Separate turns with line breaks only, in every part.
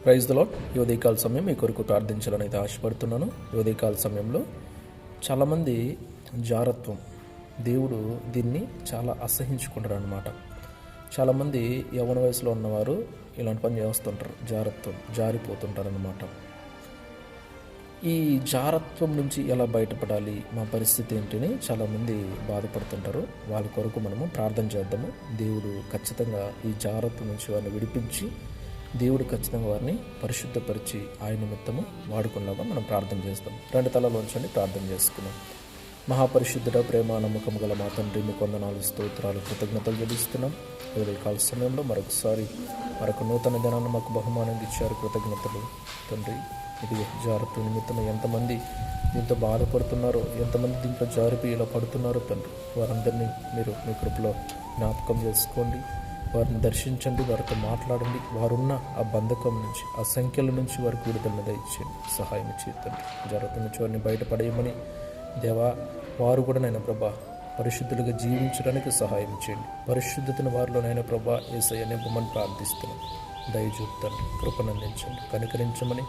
Praise the lord. ఈ ఉదయకాల సమయం మీ కొరకు ప్రార్థించాలని అయితే ఆశపడుతున్నాను. ఈ ఉదయకాల సమయంలో చాలామంది జారత్వం, దేవుడు దీన్ని చాలా అసహించుకుంటారు అనమాట. చాలామంది యవ్వన వయసులో ఉన్నవారు ఇలాంటి పని చేస్తుంటారు, జారత్వం, జారిపోతుంటారు అనమాట. ఈ జారత్వం నుంచి ఎలా బయటపడాలి, మా పరిస్థితి ఏంటిని చాలామంది బాధపడుతుంటారు. వాళ్ళ కొరకు మనము ప్రార్థన చేద్దాము. దేవుడు ఖచ్చితంగా ఈ జారత్వం నుంచి వారిని విడిపించి, దేవుడు ఖచ్చితంగా వారిని పరిశుద్ధపరిచి ఆయన నిమిత్తము వాడుకున్నాగా మనం ప్రార్థన చేస్తాం. రెండు తలలు ఉంచండి, ప్రార్థన చేసుకున్నాం. మహాపరిశుద్ధుడ, ప్రేమ, నమ్మకం గల మా తండ్రి, మీకు వందనాలు, స్తోత్రాలు, కృతజ్ఞతలు చెల్లిస్తున్నాం. ఉదయకాల సమయంలో మరొకసారి మరొక నూతన దినాన్ని మాకు బహుమానంగా ఇచ్చారు. కృతజ్ఞతలు తండ్రి. ఇది జారత్వం నిమిత్తం ఎంతమంది దీంతో బాధపడుతున్నారో, ఎంతమంది దీంట్లో జారిపోయి ఇలా పడుతున్నారో తండ్రి, వారందరినీ మీరు మీ కృపలో జ్ఞాపకం చేసుకోండి. వారిని దర్శించండి, వారితో మాట్లాడండి. వారున్న ఆ బంధకం నుంచి, ఆ సంఖ్యల నుంచి వారికి విడుదలను దయచేయండి, సహాయం చేయండి. జారత్వం నుంచి వారిని బయటపడేయమని దేవా, వారు కూడా నైనా ప్రభా పరిశుద్ధులుగా జీవించడానికి సహాయం చేయండి. పరిశుద్ధతను వారిలో నైనా ప్రభా యేసయ్య నింపమని ప్రార్థిస్తున్నాం. దయచూపుతాను, కృపనందించండి, కనికరించమని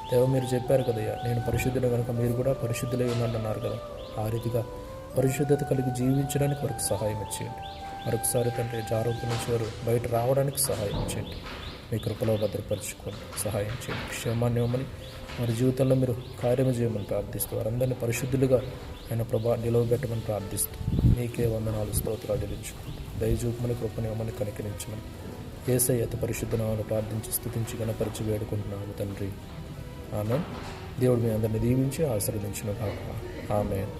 దేవ మీరు చెప్పారు కదయ్యా, నేను పరిశుద్ధులు కనుక మీరు కూడా పరిశుద్ధులై ఉన్నాను అన్నారు కదా. ఆ రీతిగా పరిశుద్ధత కలిగి జీవించడానికి వారికి సహాయం చేయండి. మరొకసారి తండ్రి, జారత్వం నుంచి వారు బయట రావడానికి సహాయం చేయండి. మీ కృపలో భద్రపరచుకోండి, సహాయం చేయండి. క్షేమాన్ని ఇవ్వమని, వారి జీవితంలో మీరు కార్యము చేయమని ప్రార్థిస్తూ, వారందరినీ పరిశుద్ధులుగా ఆయన ప్రభా నిలవబెట్టమని ప్రార్థిస్తూ, మీకే వందనాలు, స్తోత్రాలు చెల్లించుకోండి. దయచూపమని, కృపని ఇవ్వమని, కనికరించమని యేసయ్య అతి పరిశుద్ధ నామములో ప్రార్థించి స్తుతించి గణపరిచి వేడుకుంటున్నాము తండ్రి. ఆమేన్. దేవుడు మీ అందరిని దీవించి ఆశీర్వదించును గాక. ఆమేన్.